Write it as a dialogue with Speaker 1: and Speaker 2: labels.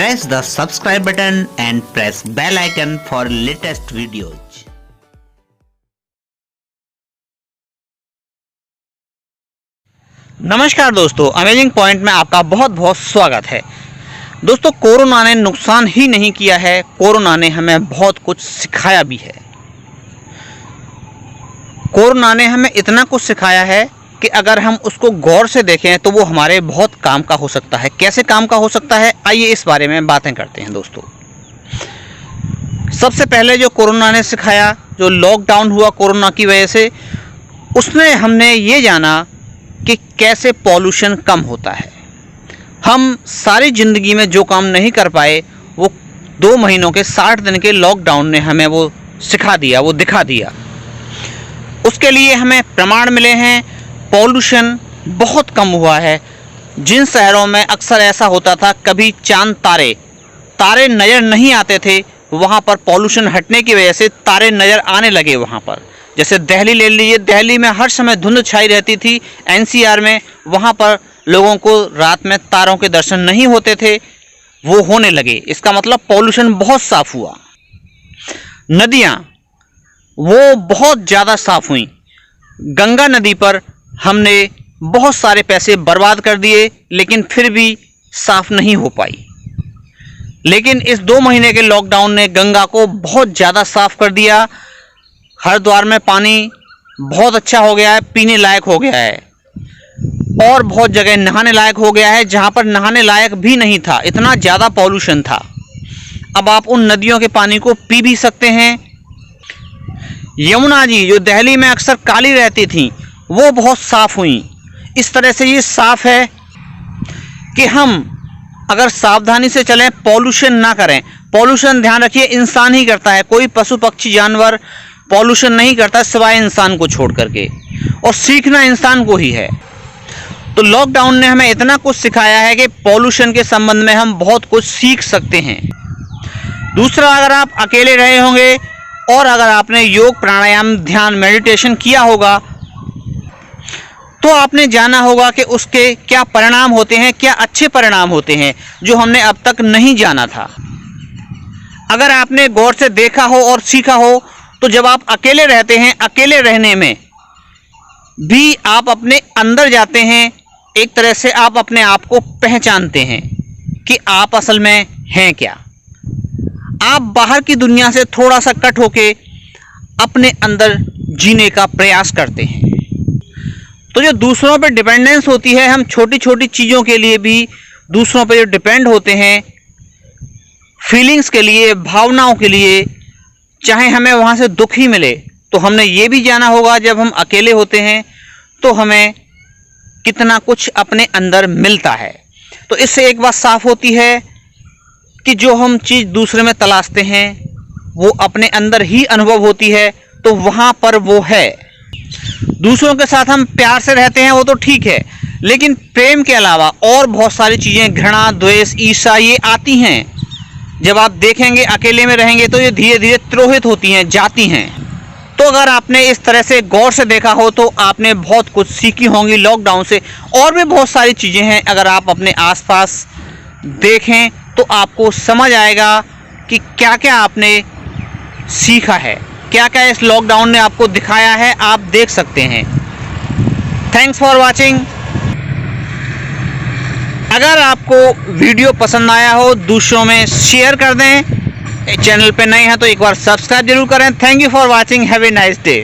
Speaker 1: Press the subscribe button and press bell icon for latest videos.
Speaker 2: नमस्कार दोस्तों, amazing point में आपका बहुत बहुत स्वागत है। दोस्तों, कोरोना ने नुकसान ही नहीं किया है, कोरोना ने हमें बहुत कुछ सिखाया भी है। कोरोना ने हमें इतना कुछ सिखाया है कि अगर हम उसको गौर से देखें तो वो हमारे बहुत काम का हो सकता है। कैसे काम का हो सकता है, आइए इस बारे में बातें करते हैं। दोस्तों, सबसे पहले जो कोरोना ने सिखाया, जो लॉकडाउन हुआ कोरोना की वजह से, उसने हमने ये जाना कि कैसे पॉल्यूशन कम होता है। हम सारी ज़िंदगी में जो काम नहीं कर पाए वो 2 महीनों के 60 दिन के लॉकडाउन ने हमें वो सिखा दिया, वो दिखा दिया। उसके लिए हमें प्रमाण मिले हैं। पॉल्यूशन बहुत कम हुआ है। जिन शहरों में अक्सर ऐसा होता था कभी चांद तारे नज़र नहीं आते थे, वहाँ पर पॉल्यूशन हटने की वजह से तारे नज़र आने लगे। वहाँ पर जैसे दिल्ली ले लीजिए, दिल्ली में हर समय धुंध छाई रहती थी। एनसीआर में वहाँ पर लोगों को रात में तारों के दर्शन नहीं होते थे, वो होने लगे। इसका मतलब पॉल्यूशन बहुत साफ़ हुआ। नदियाँ वो बहुत ज़्यादा साफ़ हुई। गंगा नदी पर हमने बहुत सारे पैसे बर्बाद कर दिए, लेकिन फिर भी साफ़ नहीं हो पाई। लेकिन इस 2 महीने के लॉकडाउन ने गंगा को बहुत ज़्यादा साफ़ कर दिया। हरिद्वार में पानी बहुत अच्छा हो गया है, पीने लायक हो गया है, और बहुत जगह नहाने लायक हो गया है जहाँ पर नहाने लायक भी नहीं था, इतना ज़्यादा पॉल्यूशन था। अब आप उन नदियों के पानी को पी भी सकते हैं। यमुना जी जो दिल्ली में अक्सर काली रहती थी, वो बहुत साफ़ हुई। इस तरह से ये साफ़ है कि हम अगर सावधानी से चलें, पॉल्यूशन ना करें। पॉल्यूशन ध्यान रखिए इंसान ही करता है, कोई पशु पक्षी जानवर पॉल्यूशन नहीं करता सिवाय इंसान को छोड़ करके, और सीखना इंसान को ही है। तो लॉकडाउन ने हमें इतना कुछ सिखाया है कि पॉल्यूशन के संबंध में हम बहुत कुछ सीख सकते हैं। दूसरा, अगर आप अकेले रहे होंगे और अगर आपने योग प्राणायाम ध्यान मेडिटेशन किया होगा तो आपने जाना होगा कि उसके क्या परिणाम होते हैं, क्या अच्छे परिणाम होते हैं जो हमने अब तक नहीं जाना था। अगर आपने गौर से देखा हो और सीखा हो तो जब आप अकेले रहते हैं, अकेले रहने में भी आप अपने अंदर जाते हैं। एक तरह से आप अपने आप को पहचानते हैं कि आप असल में हैं क्या। आप बाहर की दुनिया से थोड़ा सा कट होके अपने अंदर जीने का प्रयास करते हैं। तो जो दूसरों पर डिपेंडेंस होती है, हम छोटी छोटी चीज़ों के लिए भी दूसरों पर जो डिपेंड होते हैं, फीलिंग्स के लिए, भावनाओं के लिए, चाहे हमें वहाँ से दुख ही मिले, तो हमने ये भी जाना होगा जब हम अकेले होते हैं तो हमें कितना कुछ अपने अंदर मिलता है। तो इससे एक बात साफ होती है कि जो हम चीज़ दूसरे में तलाशते हैं वो अपने अंदर ही अनुभव होती है, तो वहाँ पर वो है। दूसरों के साथ हम प्यार से रहते हैं वो तो ठीक है, लेकिन प्रेम के अलावा और बहुत सारी चीज़ें, घृणा, द्वेष, ईर्ष्या, ये आती हैं। जब आप देखेंगे अकेले में रहेंगे तो ये धीरे धीरे तिरोहित होती हैं, जाती हैं। तो अगर आपने इस तरह से गौर से देखा हो तो आपने बहुत कुछ सीखी होंगी लॉकडाउन से। और भी बहुत सारी चीज़ें हैं, अगर आप अपने आसपास देखें तो आपको समझ आएगा कि क्या क्या आपने सीखा है, क्या क्या इस लॉकडाउन ने आपको दिखाया है। आप देख सकते हैं। Thanks for watching. अगर आपको वीडियो पसंद आया हो, दूसरों में शेयर कर दें। चैनल पे नए हैं तो एक बार सब्सक्राइब जरूर करें। Thank you for watching. Have a nice day.